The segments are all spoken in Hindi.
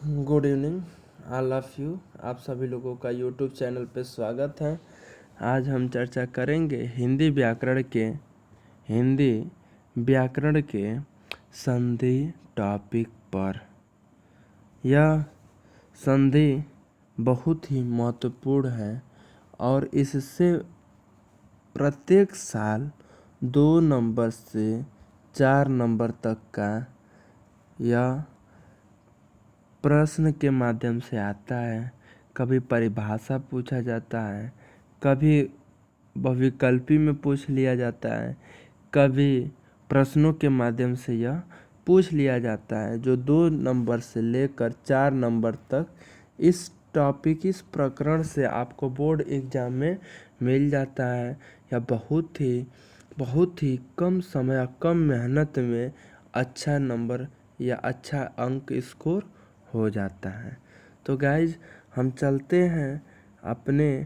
Good evening all of you. आप सभी लोगों का यूट्यूब चैनल पे स्वागत है। आज हम चर्चा करेंगे हिंदी व्याकरण के संधि टॉपिक पर। यह संधि बहुत ही महत्वपूर्ण है और इससे प्रत्येक साल 2 नंबर से 4 नंबर तक का यह प्रश्न के माध्यम से आता है। कभी परिभाषा पूछा जाता है, कभी बहुविकल्पी में पूछ लिया जाता है, कभी प्रश्नों के माध्यम से यह पूछ लिया जाता है, जो 2 नंबर से लेकर 4 नंबर तक इस प्रकरण से आपको बोर्ड एग्जाम में मिल जाता है। यह बहुत ही कम समय और कम मेहनत में अच्छा नंबर या अच्छा अंक स्कोर हो जाता है। तो गाइज हम चलते हैं अपने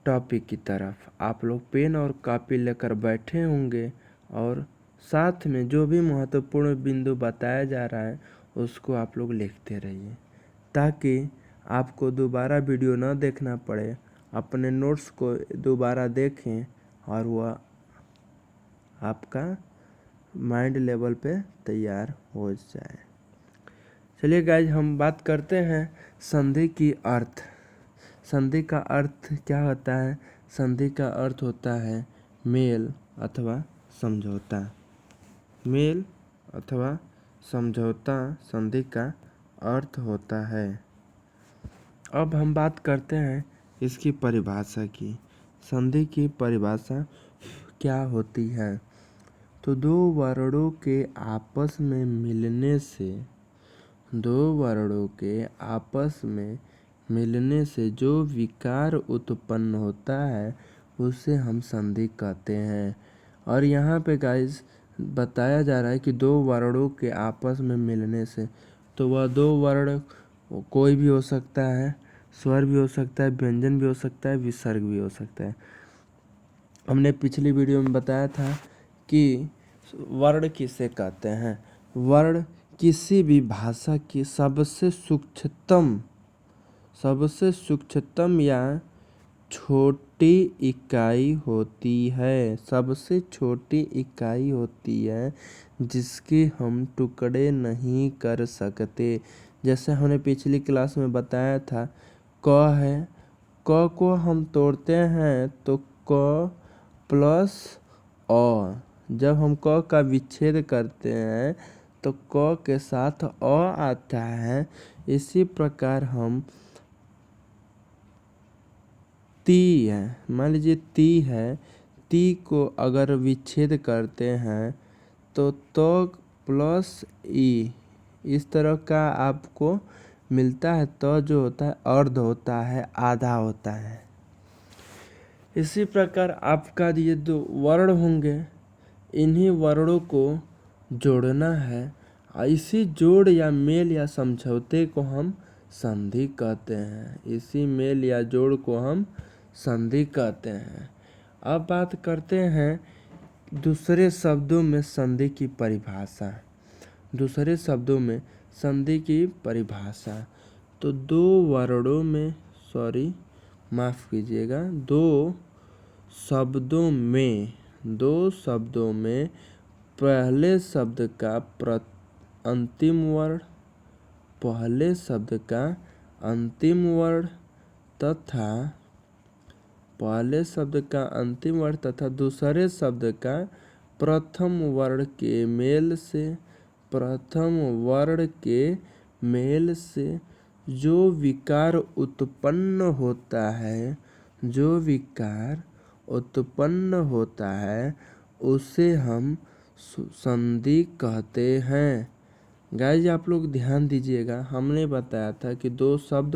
टॉपिक की तरफ। आप लोग पेन और कॉपी लेकर बैठे होंगे और साथ में जो भी महत्वपूर्ण बिंदु बताया जा रहा है उसको आप लोग लिखते रहिए, ताकि आपको दोबारा वीडियो न देखना पड़े। अपने नोट्स को दोबारा देखें और वह आपका माइंड लेवल पे तैयार हो जाए। चलिए गाइज हम बात करते हैं संधि की अर्थ। संधि का अर्थ क्या होता है? संधि का अर्थ होता है मेल अथवा समझौता। मेल अथवा समझौता संधि का अर्थ होता है। अब हम बात करते हैं इसकी परिभाषा की। संधि की परिभाषा क्या होती है? तो दो वर्णों के आपस में मिलने से जो विकार उत्पन्न होता है उसे हम संधि कहते हैं। और यहाँ पे गाइस बताया जा रहा है कि दो वर्णों के आपस में मिलने से, तो वह 2 वर्ण कोई भी हो सकता है, स्वर भी हो सकता है, व्यंजन भी हो सकता है, विसर्ग भी हो सकता है। हमने पिछली वीडियो में बताया था कि वर्ण किसे कहते हैं। वर्ण किसी भी भाषा की सबसे सूक्ष्मतम या छोटी इकाई होती है। सबसे छोटी इकाई होती है जिसके हम टुकड़े नहीं कर सकते। जैसे हमने पिछली क्लास में बताया था, क है, क को हम तोड़ते हैं तो क प्लस अ। जब हम क का विच्छेद करते हैं तो क के साथ अ आता है। इसी प्रकार हम ती है, मान लीजिए ती है, ती को अगर विच्छेद करते हैं तो प्लस ई, इस तरह का आपको मिलता है। तो जो होता है अर्ध होता है, आधा होता है। इसी प्रकार आपका ये 2 वर्ण होंगे, इन्हीं वर्णों को जोड़ना है। इसी जोड़ या मेल या समझौते को हम संधि कहते हैं। इसी मेल या जोड़ को हम संधि कहते हैं। अब बात करते हैं दूसरे शब्दों में संधि की परिभाषा। तो 2 वर्णों में, दो शब्दों में पहले शब्द का अंतिम वर्ण तथा दूसरे शब्द का प्रथम वर्ण के मेल से जो विकार उत्पन्न होता है उसे हम संधि कहते हैं। गाइज आप लोग ध्यान दीजिएगा, हमने बताया था कि 2 शब्द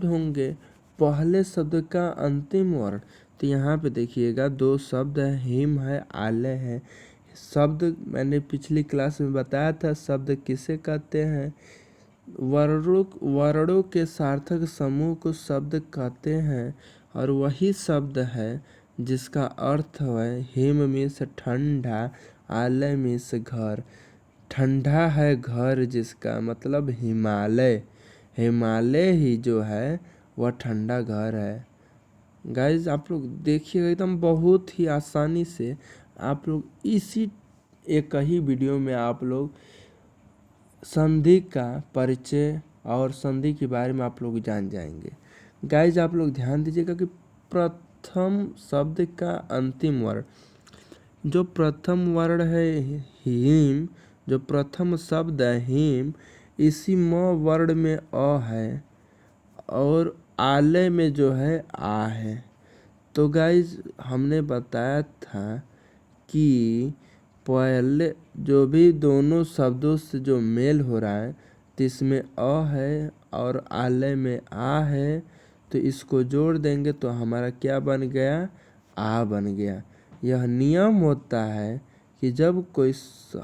होंगे, पहले शब्द का अंतिम वर्ण। तो यहाँ पे देखिएगा 2 शब्द है, हिम है, आलय है। शब्द मैंने पिछली क्लास में बताया था, शब्द किसे कहते हैं? वर्णों के सार्थक समूह को शब्द कहते हैं। और वही शब्द है जिसका अर्थ है हिम मीन्स ठंडा, आलय मीन्स घर। ठंडा है घर जिसका, मतलब हिमालय। हिमालय ही जो है वह ठंडा घर है। गाइज आप लोग देखिएगा, एकदम बहुत ही आसानी से आप लोग इसी एक ही वीडियो में आप लोग संधि का परिचय और संधि के बारे में आप लोग जान जाएंगे। गाइज आप लोग ध्यान दीजिएगा कि प्रथम शब्द का अंतिम वर्ण, जो प्रथम वर्ण है हिम, जो प्रथम शब्द है हिम, इसी म वर्ण में अ है और आलय में जो है आ है। तो गाइज हमने बताया था कि पहले जो भी दोनों शब्दों से जो मेल हो रहा है तो इसमें अ है और आलय में आ है, तो इसको जोड़ देंगे तो हमारा क्या बन गया, आ बन गया। यह नियम होता है कि जब कोई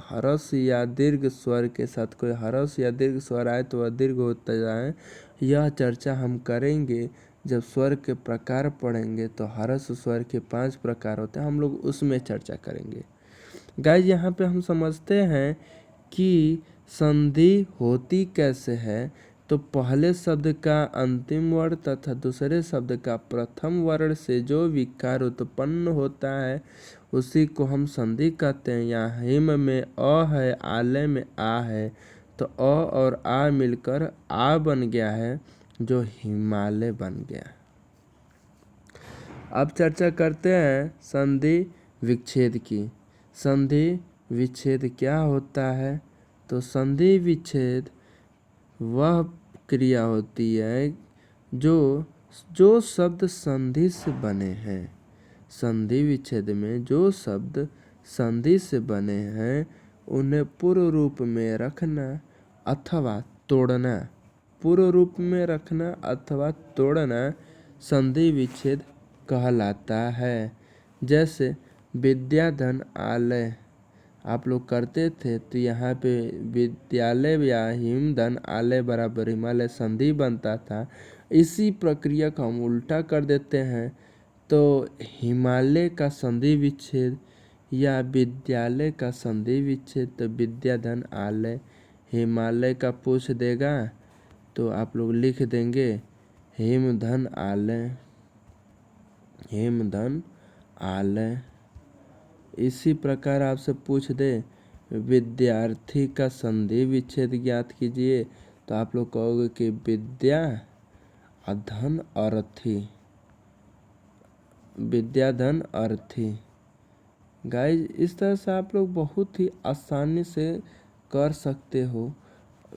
ह्रस्व या दीर्घ स्वर के साथ कोई ह्रस्व या दीर्घ स्वर आए तो वह दीर्घ होता जाए। यह चर्चा हम करेंगे जब स्वर के प्रकार पढ़ेंगे, तो ह्रस्व स्वर के 5 प्रकार होते हैं, हम लोग उसमें चर्चा करेंगे। गाइज यहाँ पे हम समझते हैं कि संधि होती कैसे है। तो पहले शब्द का अंतिम वर्ण तथा दूसरे शब्द का प्रथम वर्ण से जो विकार उत्पन्न होता है उसी को हम संधि कहते हैं। यहाँ हिम में अ है, आलय में आ है, तो अ और आ मिलकर आ बन गया है, जो हिमालय बन गया। अब चर्चा करते हैं संधि विच्छेद की। संधि विच्छेद क्या होता है? तो संधि विच्छेद वह क्रिया होती है जो शब्द संधि से बने हैं। संधि विच्छेद में जो शब्द संधि से बने हैं उन्हें पूर्व रूप में रखना अथवा तोड़ना, पूर्व रूप में रखना अथवा तोड़ना संधि विच्छेद कहलाता है। जैसे विद्याधन आलय आप लोग करते थे, तो यहाँ पे विद्यालय या हिमधन आलय बराबर हिमालय संधि बनता था। इसी प्रक्रिया को हम उल्टा कर देते हैं, तो हिमालय का संधि विच्छेद या विद्यालय का संधि विच्छेद, तो विद्याधन आलय। हिमालय का पूछ देगा तो आप लोग लिख देंगे हिमधन आलय, हिमधन आलय। इसी प्रकार आपसे पूछ दे विद्यार्थी का संधि विच्छेद ज्ञात कीजिए, तो आप लोग कहोगे कि विद्या अधन अर्थी, विद्याधन अर्थी। गाइज इस तरह से आप लोग बहुत ही आसानी से कर सकते हो,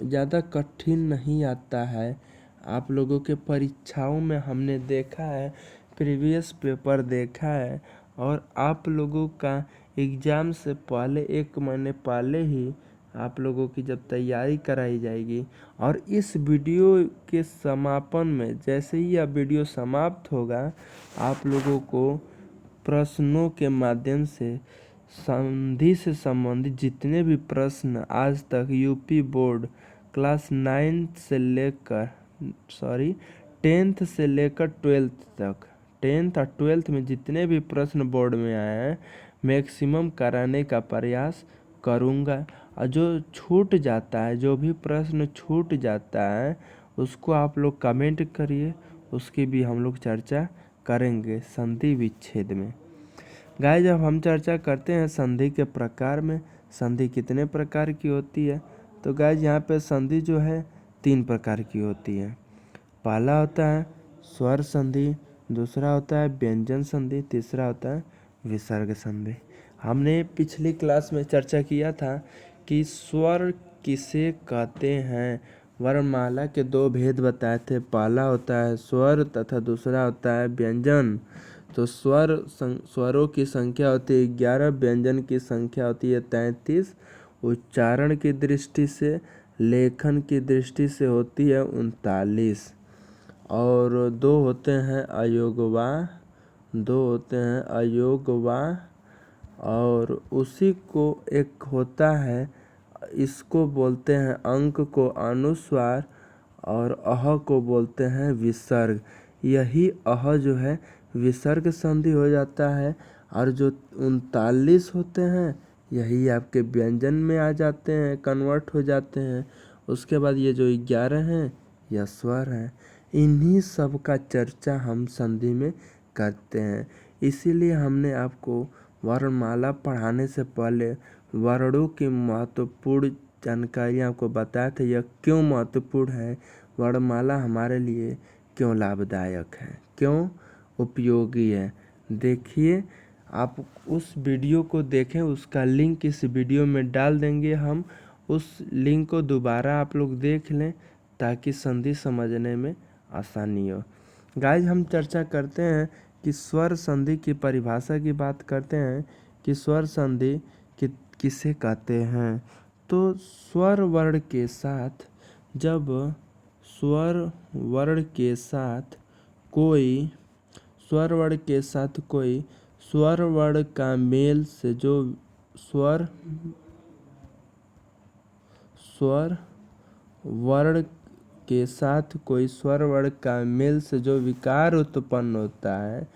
ज़्यादा कठिन नहीं आता है। आप लोगों के परीक्षाओं में हमने देखा है, प्रीवियस पेपर देखा है, और आप लोगों का एग्ज़ाम से पहले 1 महीने पहले ही आप लोगों की जब तैयारी कराई जाएगी, और इस वीडियो के समापन में जैसे ही यह वीडियो समाप्त होगा, आप लोगों को प्रश्नों के माध्यम से संधि से संबंधित जितने भी प्रश्न आज तक यूपी बोर्ड क्लास 9 से लेकर 10th से लेकर 12th तक, 10th और 12th में जितने भी प्रश्न बोर्ड में आए हैं मैक्सिमम कराने का प्रयास करूँगा। और जो छूट जाता है, जो भी प्रश्न छूट जाता है उसको आप लोग कमेंट करिए, उसकी भी हम लोग चर्चा करेंगे संधि विच्छेद में। गाइस जब हम चर्चा करते हैं संधि के प्रकार में, संधि कितने प्रकार की होती है, तो गाइस यहाँ पे संधि जो है 3 प्रकार की होती है। पहला होता है स्वर संधि, दूसरा होता है व्यंजन संधि, तीसरा होता है विसर्ग संधि। हमने पिछली क्लास में चर्चा किया था कि स्वर किसे कहते हैं, वर्णमाला के 2 भेद बताए थे। पहला होता है स्वर तथा दूसरा होता है व्यंजन। तो स्वरों की संख्या होती है 11, व्यंजन की संख्या होती है 33। उच्चारण की दृष्टि से, लेखन की दृष्टि से होती है 39। और 2 होते हैं अयोगवाह, 2 होते हैं अयोगवाह। और उसी को एक होता है, इसको बोलते हैं अंक को अनुस्वार, और अह को बोलते हैं विसर्ग। यही अह जो है विसर्ग संधि हो जाता है। और जो 39 होते हैं यही आपके व्यंजन में आ जाते हैं, कन्वर्ट हो जाते हैं। उसके बाद ये जो 11 हैं यह स्वर हैं। इन्हीं सब का चर्चा हम संधि में करते हैं। इसीलिए हमने आपको वर्णमाला पढ़ाने से पहले वर्णों की महत्वपूर्ण जानकारी आपको बताया था। यह क्यों महत्वपूर्ण है, वर्णमाला हमारे लिए क्यों लाभदायक है, क्यों उपयोगी है। देखिए, आप उस वीडियो को देखें, उसका लिंक इस वीडियो में डाल देंगे हम। उस लिंक को दोबारा आप लोग देख लें ताकि संधि समझने में आसानी हो। गाइस, हम चर्चा करते हैं कि स्वर संधि की परिभाषा की बात करते हैं कि स्वर संधि किसे कहते हैं। तो स्वर वर्ण के साथ, जब स्वर वर्ण के साथ कोई स्वर वर्ण के साथ कोई स्वर वर्ण का मेल से जो स्वर वर्ण के साथ कोई स्वर वर्ण का मेल से जो विकार उत्पन्न होता है,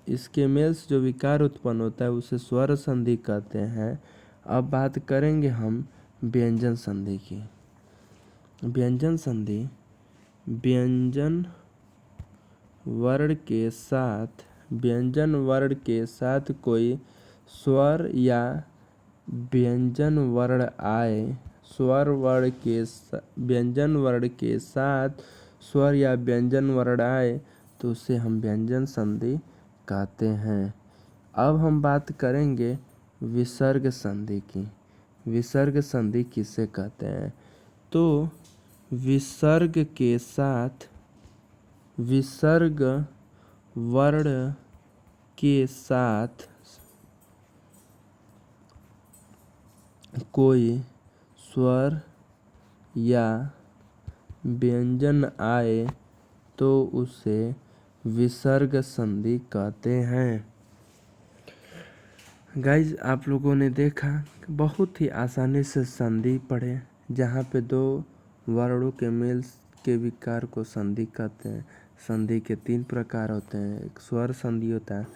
इसके मेल से जो विकार उत्पन्न होता है उसे स्वर संधि कहते हैं। अब बात करेंगे हम व्यंजन संधि की। व्यंजन संधि व्यंजन वर्ण के साथ कोई स्वर या व्यंजन वर्ण आए, व्यंजन वर्ण के साथ स्वर या व्यंजन वर्ण आए तो उसे हम व्यंजन संधि कहते हैं। अब हम बात करेंगे विसर्ग संधि की। विसर्ग संधि किसे कहते हैं। तो विसर्ग वर्ण के साथ कोई स्वर या व्यंजन आए तो उसे विसर्ग संधि कहते हैं। गाइज, आप लोगों ने देखा बहुत ही आसानी से संधि पढ़े, जहाँ पे दो वर्णों के मेल के विकार को संधि कहते हैं। संधि के 3 प्रकार होते हैं। एक स्वर संधि होता है।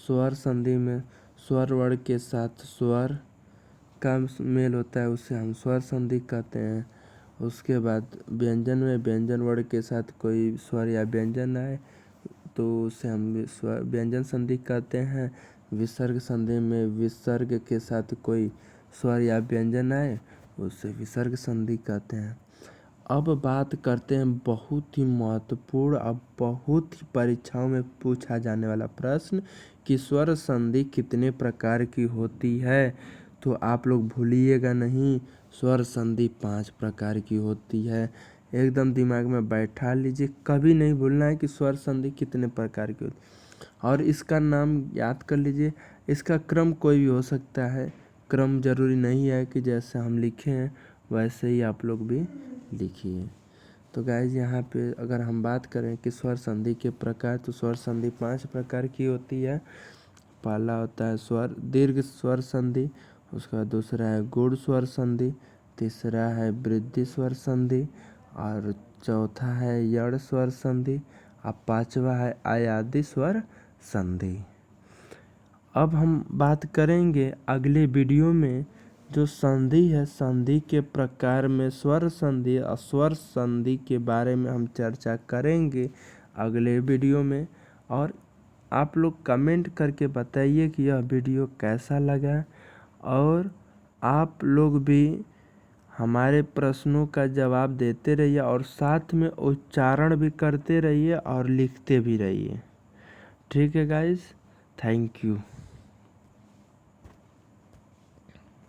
स्वर संधि में स्वर वर्ण के साथ स्वर का मेल होता है, उसे हम स्वर संधि कहते हैं। उसके बाद व्यंजन में व्यंजन वर्ण के साथ कोई स्वर या व्यंजन आए तो उसे हम व्यंजन संधि कहते हैं। विसर्ग संधि में विसर्ग के साथ कोई स्वर या व्यंजन आए उसे विसर्ग संधि कहते हैं। अब बात करते हैं बहुत ही महत्वपूर्ण, अब बहुत ही परीक्षाओं में पूछा जाने वाला प्रश्न कि स्वर संधि कितने प्रकार की होती है। तो आप लोग भूलिएगा नहीं, स्वर संधि 5 प्रकार की होती है। एकदम दिमाग में बैठा लीजिए, कभी नहीं भूलना है कि स्वर संधि कितने प्रकार की होती है। और इसका नाम याद कर लीजिए। इसका क्रम कोई भी हो सकता है, क्रम जरूरी नहीं है कि जैसे हम लिखे हैं वैसे ही आप लोग भी लिखिए। तो गाइज, यहाँ पे अगर हम बात करें कि स्वर संधि के प्रकार, तो स्वर संधि 5 प्रकार की होती है। पहला होता है दीर्घ स्वर संधि, उसका दूसरा है गुण स्वर संधि, तीसरा है वृद्धि स्वर संधि, और चौथा है यड़ स्वर संधि, और 5वां है आयादी स्वर संधि। अब हम बात करेंगे अगले वीडियो में जो संधि है, संधि के प्रकार में स्वर संधि और स्वर संधि के बारे में हम चर्चा करेंगे अगले वीडियो में। और आप लोग कमेंट करके बताइए कि यह वीडियो कैसा लगा, और आप लोग भी हमारे प्रश्नों का जवाब देते रहिए और साथ में उच्चारण भी करते रहिए और लिखते भी रहिए। ठीक है गाइस, थैंक यू।